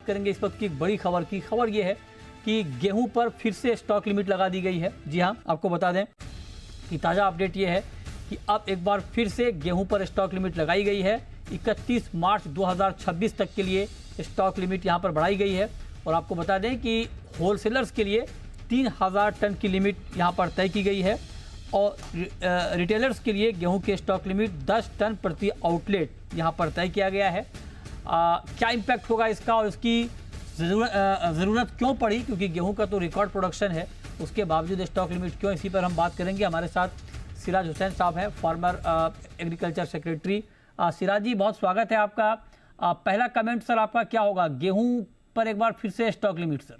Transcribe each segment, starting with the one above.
करेंगे इस वक्त की एक बड़ी खबर की। खबर ये है कि गेहूं पर फिर से स्टॉक लिमिट लगा दी गई है। जी हाँ, आपको बता दें कि ताज़ा अपडेट ये है कि अब एक बार फिर से गेहूं पर स्टॉक लिमिट लगाई गई है। 31 मार्च 2026 तक के लिए स्टॉक लिमिट यहां पर बढ़ाई गई है। और आपको बता दें कि होलसेलर्स के लिए 3000 टन की लिमिट यहां पर तय की गई है और रिटेलर्स के लिए गेहूं के स्टॉक लिमिट 10 टन प्रति आउटलेट यहां पर तय किया गया है। क्या इम्पैक्ट होगा इसका और इसकी ज़रूरत क्यों पड़ी, क्योंकि गेहूं का तो रिकॉर्ड प्रोडक्शन है, उसके बावजूद स्टॉक लिमिट क्यों, इसी पर हम बात करेंगे। हमारे साथ सिराज हुसैन साहब हैं, फॉर्मर एग्रीकल्चर सेक्रेटरी। सिराज जी, बहुत स्वागत है आपका। पहला कमेंट सर आपका क्या होगा, गेहूं पर एक बार फिर से स्टॉक लिमिट सर?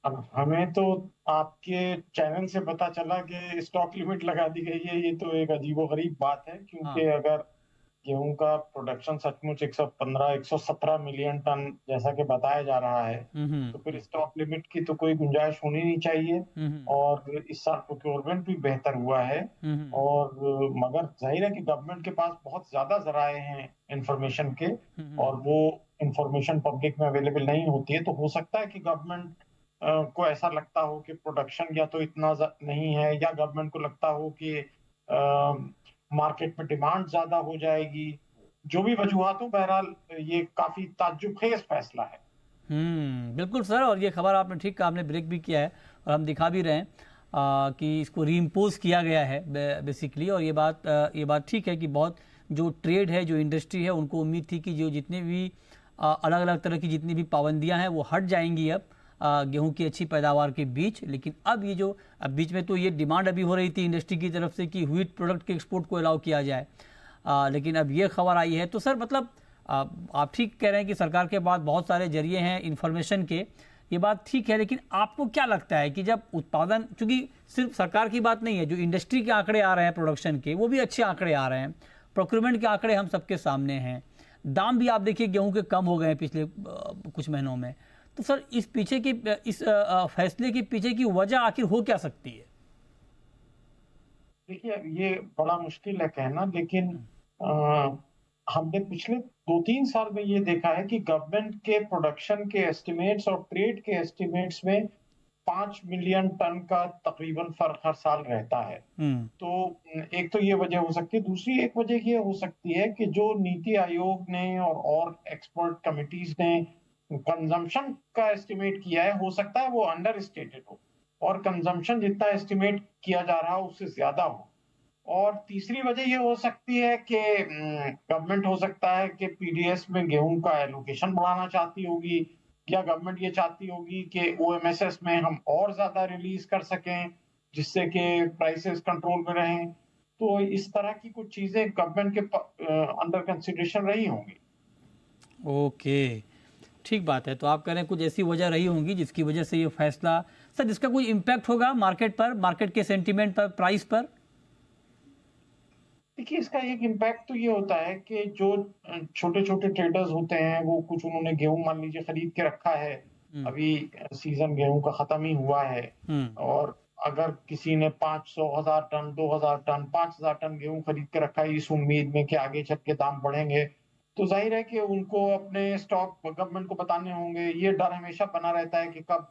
अब हमें तो आपके चैनल से पता चला कि स्टॉक लिमिट लगा दी गई है। ये तो एक अजीबोगरीब बात है, क्योंकि हाँ। अगर गेहूं का प्रोडक्शन सचमुच 115-117 मिलियन टन जैसा कि बताया जा रहा है, तो फिर स्टॉक लिमिट की तो कोई गुंजाइश होनी नहीं चाहिए। और इस साल प्रोक्योरमेंट भी बेहतर हुआ है। और मगर जाहिर है कि गवर्नमेंट के पास बहुत ज्यादा जराए हैं इंफॉर्मेशन के, और वो इंफॉर्मेशन पब्लिक में अवेलेबल नहीं होती है। तो हो सकता है कि गवर्नमेंट को ऐसा लगता हो कि प्रोडक्शन या तो इतना नहीं है, या गवर्नमेंट को लगता हो कि मार्केट में डिमांड ज्यादा हो जाएगी। जो भी वजूहात हो, बहरहाल ये काफी ताज्जुबखेज फैसला है। बिल्कुल सर, और ये खबर आपने ठीक कहा, आपने ब्रेक भी किया है और हम दिखा भी रहे हैं कि इसको रीइम्पोज किया गया है बेसिकली। और ये बात ठीक है कि बहुत जो ट्रेड है, जो इंडस्ट्री है, उनको उम्मीद थी कि जो जितने भी अलग अलग तरह की जितनी भी पाबंदियां हैं वो हट जाएंगी अब गेहूं की अच्छी पैदावार के बीच। लेकिन अब ये जो बीच में तो ये डिमांड अभी हो रही थी इंडस्ट्री की तरफ से कि व्हीट प्रोडक्ट के एक्सपोर्ट को अलाउ किया जाए, लेकिन अब ये खबर आई है। तो सर मतलब आप ठीक कह रहे हैं कि सरकार के पास बहुत सारे जरिए हैं इन्फॉर्मेशन के, ये बात ठीक है, लेकिन आपको क्या लगता है कि जब उत्पादन, क्योंकि सिर्फ सरकार की बात नहीं है, जो इंडस्ट्री के आंकड़े आ रहे हैं प्रोडक्शन के, वो भी अच्छे आंकड़े आ रहे हैं, प्रोक्योरमेंट के आंकड़े हम सबके सामने हैं, दाम भी आप देखिए गेहूं के कम हो गए हैं पिछले कुछ महीनों में, तो सर इस पीछे की इस फैसले के पीछे की वजह आखिर हो क्या सकती है? देखिए, ये बड़ा मुश्किल है कहना, लेकिन हमने पिछले 2-3 साल में ये देखा है कि गवर्नमेंट के प्रोडक्शन के एस्टिमेट्स और ट्रेड के एस्टिमेट्स में 5 मिलियन टन का तकरीबन फर्क हर साल रहता है। तो एक तो ये वजह हो सकती है। दूसरी एक वजह ये हो सकती है कि जो नीति आयोग ने और एक्सपर्ट कमिटीज ने कंजम्पशन का एस्टिमेट किया है, हो सकता है वो अंडर स्टेटेड हो, और कंजम्पशन जितना एस्टिमेट किया जा रहा हो उससे ज्यादा हो। और तीसरी वजह ये हो सकती है कि गवर्नमेंट हो सकता है कि पीडीएस में गेहूं का एलोकेशन बढ़ाना चाहती होगी, या गवर्नमेंट ये चाहती होगी कि ओएमएसएस में हम और ज्यादा रिलीज कर सकें, जिससे कि प्राइसेस कंट्रोल में रहें। तो इस तरह की कुछ चीजें गवर्नमेंट के अंडर कंसिडरेशन रही होंगी। ओके, ठीक बात है। तो आप कह रहे हैं कुछ ऐसी वजह रही होंगी जिसकी वजह से ये फैसला, सर इसका कोई इम्पैक्ट होगा मार्केट पर, मार्केट के सेंटीमेंट पर, प्राइस पर? देखिए, इसका एक इम्पैक्ट तो ये होता है कि जो छोटे छोटे ट्रेडर्स होते हैं, वो कुछ उन्होंने गेहूं मान लीजिए खरीद के रखा है, अभी सीजन गेहूं का खत्म ही हुआ है, और अगर किसी ने 500,000 टन, 2,000 टन, 5,000 टन गेहूं खरीद के रखा है इस उम्मीद में कि आगे चल के दाम बढ़ेंगे, तो जाहिर है कि उनको अपने स्टॉक गवर्नमेंट को बताने होंगे। ये डर हमेशा बना रहता है कि कब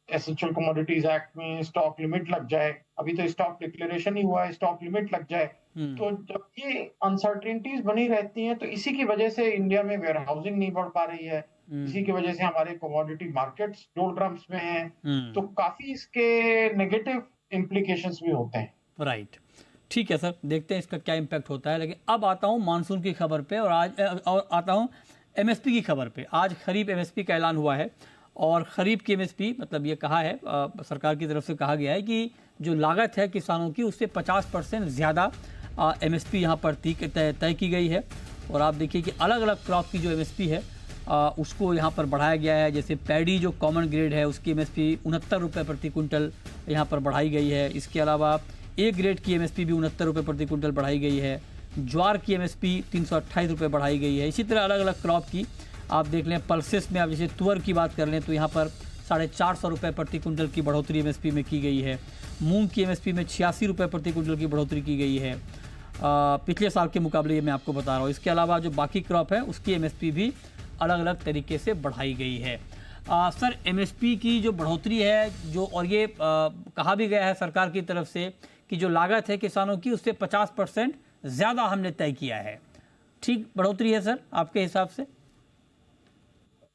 एसेंशियल कमोडिटीज एक्ट में स्टॉक लिमिट लग जाए। अभी तो स्टॉक डिक्लेरेशन ही हुआ है, स्टॉक लिमिट लग जाए। तो जब ये अनसर्टेनिटीज बनी रहती हैं, तो इसी की वजह से इंडिया में वेयर हाउसिंग नहीं बढ़ पा रही है, इसी की वजह से हमारे कमोडिटी मार्केट्स डोलड्रम्स में हैं। तो काफी इसके नेगेटिव इम्प्लीकेशंस भी होते हैं। राइट, ठीक है सर, देखते हैं इसका क्या इम्पैक्ट होता है। लेकिन अब आता हूँ मानसून की खबर पे, और आता हूँ एमएसपी की खबर पे। आज खरीफ एमएसपी का ऐलान हुआ है, और खरीफ की एमएसपी मतलब ये कहा है सरकार की तरफ से कहा गया है कि जो लागत है किसानों की उससे 50% ज़्यादा एमएसपी यहाँ पर तय की गई है। और आप देखिए कि अलग अलग क्रॉप की जो एमएसपी है उसको यहाँ पर बढ़ाया गया है। जैसे पैडी जो कॉमन ग्रेड है उसकी एमएसपी 69 रुपये प्रति कुंटल यहाँ पर बढ़ाई गई है। इसके अलावा ए ग्रेड की एमएसपी भी 69 रुपये प्रति कुंटल बढ़ाई गई है। ज्वार की एमएसपी 328 रुपये बढ़ाई गई है। इसी तरह अलग अलग क्रॉप की आप देख लें, पल्सेस में आप जैसे तुअर की बात कर लें तो यहाँ पर 450 रुपये प्रति कुंटल की बढ़ोतरी एमएसपी में की गई है। मूंग की एमएसपी में 86 रुपये प्रति कुंटल की बढ़ोतरी की गई है। पिछले साल के मुकाबले, ये मैं आपको बता रहा हूँ। इसके अलावा जो बाकी क्रॉप है उसकी एमएसपी भी अलग अलग तरीके से बढ़ाई गई है। सर, एमएसपी की जो बढ़ोतरी है जो, और ये कहा भी गया है सरकार की तरफ से कि जो लागत है किसानों की उससे 50% ज़्यादा हमने तय किया है। ठीक बढ़ोतरी है सर आपके हिसाब से?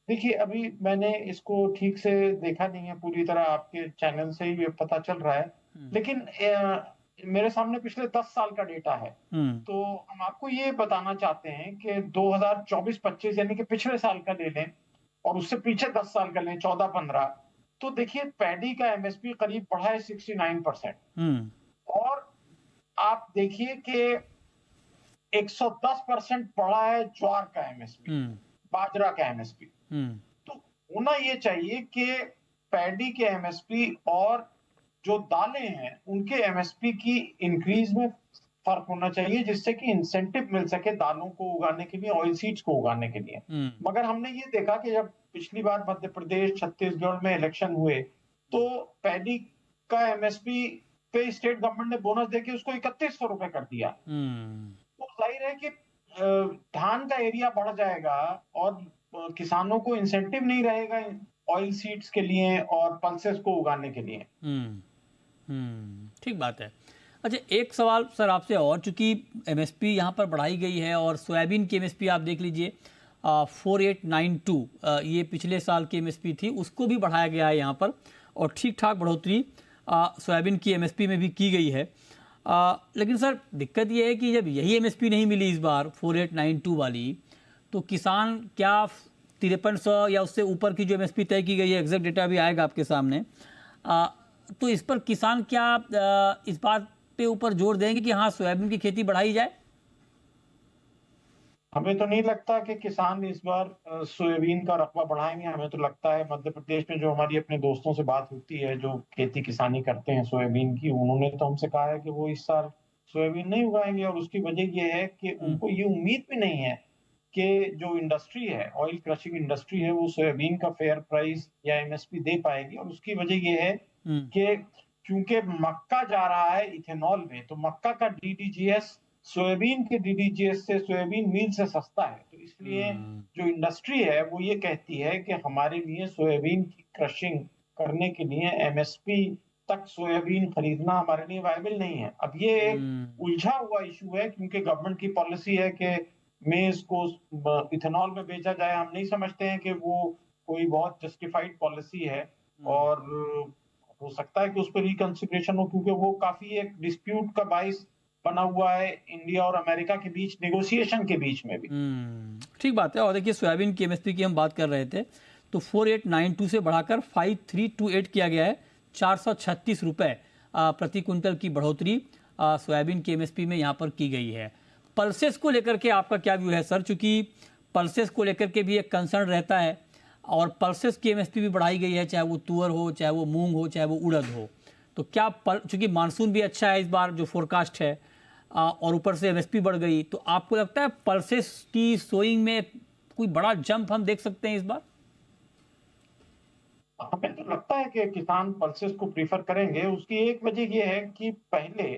देखिए, अभी मैंने इसको ठीक से देखा नहीं है पूरी तरह, आपके चैनल से ही ये पता चल रहा है, लेकिन मेरे सामने पिछले 10 साल का डेटा है। तो हम आपको ये बताना चाहते हैं कि 2024-25 यानी कि पिछले साल का ले लें और उससे पीछे 10 साल का लें, 14-15, तो देखिए पैडी का एमएसपी करीब बढ़ा है 69%। और आप देखिए कि 110% बढ़ा है ज्वार का एमएसपी, बाजरा का एमएसपी। तो होना ये चाहिए कि पैडी के एमएसपी और जो दालें हैं उनके एमएसपी की इंक्रीज में फर्क होना चाहिए, जिससे कि इंसेंटिव मिल सके दालों को उगाने के लिए, ऑयल सीड्स को उगाने के लिए। मगर हमने ये देखा कि जब पिछली बार मध्य प्रदेश, छत्तीसगढ़ में इलेक्शन हुए तो पैडी का एमएसपी पे स्टेट गवर्नमेंट ने बोनस देके उसको 3100 रुपए कर दिया। तो जाहिर है कि धान का एरिया बढ़ जाएगा और किसानों को इंसेंटिव नहीं रहेगा ऑयल सीड्स के लिए और पल्सेस को उगाने के लिए। ठीक बात है। अच्छा, एक सवाल सर आपसे और, चूंकि एमएसपी यहाँ पर बढ़ाई गई है और सोयाबीन की एमएसपी आप देख लीजिए 4892, ये पिछले साल की एमएसपी थी, उसको भी बढ़ाया गया है यहाँ पर, और ठीक ठाक बढ़ोतरी सोयाबीन की एमएसपी में भी की गई है। लेकिन सर दिक्कत ये है कि जब यही एमएसपी नहीं मिली इस बार 4892 वाली, तो किसान क्या 5300 या उससे ऊपर की जो एमएसपी तय की गई है, एग्जैक्ट डेटा भी आएगा आपके सामने, तो इस पर किसान क्या इस बात पे ऊपर जोर देंगे कि हाँ सोयाबीन की खेती बढ़ाई जाए? हमें तो नहीं लगता कि किसान इस बार सोयाबीन का रकबा बढ़ाएंगे। हमें तो लगता है मध्य प्रदेश में जो हमारी अपने दोस्तों से बात होती है जो खेती किसानी करते हैं सोयाबीन की, उन्होंने तो हमसे कहा है कि वो इस साल सोयाबीन नहीं उगाएंगे। और उसकी वजह ये है कि उनको ये उम्मीद भी नहीं है कि जो इंडस्ट्री है, ऑयल क्रशिंग इंडस्ट्री है, वो सोयाबीन का फेयर प्राइस या एमएसपी दे पाएगी। और उसकी वजह ये है कि क्योंकि मक्का जा रहा है इथेनॉल में, तो मक्का का डीडीजीएस सोयाबीन के डीडीजीएस से, सोयाबीन मील से सस्ता है। तो इसलिए जो इंडस्ट्री है वो ये कहती है कि हमारे लिए सोयाबीन की क्रशिंग करने के लिए एमएसपी तक सोयाबीन खरीदना हमारे लिए वायबल नहीं है। अब ये एक उलझा हुआ इशू है, क्योंकि गवर्नमेंट की पॉलिसी है कि मेज को इथेनॉल में बेचा जाए। हम नहीं समझते हैं कि वो कोई बहुत जस्टिफाइड पॉलिसी है, और हो सकता है कि उस पर रिकंसिडरेशन हो, क्योंकि वो काफी एक डिस्प्यूट का बाइस बना हुआ है इंडिया और अमेरिका के बीच, नेगोशिएशन के बीच में भी। ठीक बात है। और देखिए सोयाबीन की एमएसपी की हम बात कर रहे थे, तो 4892 से बढ़ाकर 5328 किया गया है। 436 रुपए प्रति क्विंटल की बढ़ोतरी सोयाबीन की एमएसपी में यहाँ पर की गई है। पल्सेस को लेकर के आपका क्या व्यू है सर? चूंकि पल्सेस को लेकर के भी एक कंसर्न रहता है, और पल्सेस की एमएसपी भी बढ़ाई गई है, चाहे वो तुअर हो, चाहे वो मूंग हो, चाहे वो उड़द हो। तो क्या चूंकि मानसून भी अच्छा है इस बार जो फोरकास्ट है, और ऊपर से एमएसपी बढ़ गई, तो आपको लगता है पल्सेस की सोइंग में कोई बड़ा जंप हम देख सकते हैं इस बार? हमें तो लगता है कि किसान पल्सेस को प्रीफर करेंगे। उसकी एक वजह यह है कि पहले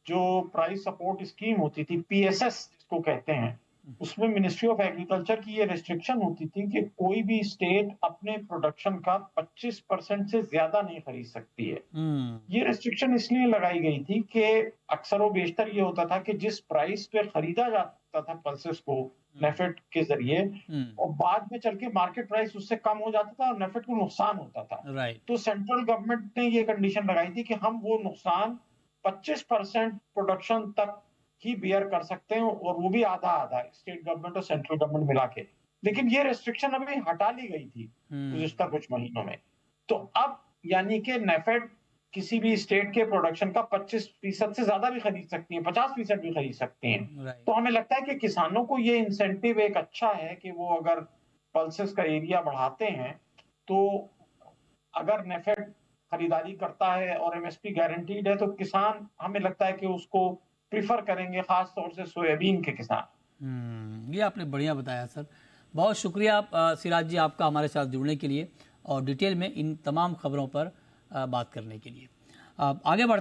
जो प्राइस सपोर्ट स्कीम होती थी, पीएसएस जिसको कहते हैं, उसमें मिनिस्ट्री ऑफ एग्रीकल्चर की ये रिस्ट्रिक्शन होती थी कि कोई भी स्टेट अपने प्रोडक्शन का 25% से ज्यादा नहीं खरीद सकती है। ये रिस्ट्रिक्शन इसलिए लगाई गई थी कि अक्सर वो बेशतर ये होता था कि जिस प्राइस पे खरीदा जाता था पल्सेस को नेफेड के जरिए, और बाद में चल के मार्केट प्राइस उससे कम हो जाता था और नेफेड को नुकसान होता था। तो सेंट्रल गवर्नमेंट ने ये कंडीशन लगाई थी कि हम वो नुकसान 25% प्रोडक्शन तक ही बियर कर सकते हैं, और वो भी आधा आधा, स्टेट गवर्नमेंट और सेंट्रल गवर्नमेंट मिला के। लेकिन ये रेस्ट्रिक्शन अभी हटा ली गई थी गुज़िश्ता कुछ महीनों में। तो अब यानी कि नेफेड किसी भी स्टेट के प्रोडक्शन का 25% से ज्यादा भी खरीद सकती है, 50% भी खरीद सकती हैं। तो हमें लगता है कि किसानों को ये इंसेंटिव एक अच्छा है कि वो अगर पल्सेस का एरिया बढ़ाते हैं, तो अगर नेफेड खरीदारी करता है और एमएसपी गारंटीड है, तो किसान हमें लगता है कि उसको प्रीफर करेंगे, खास तौर से सोयाबीन के किसान। ये आपने बढ़िया बताया सर, बहुत शुक्रिया सिराज जी आपका हमारे साथ जुड़ने के लिए और डिटेल में इन तमाम खबरों पर बात करने के लिए। आगे बढ़ते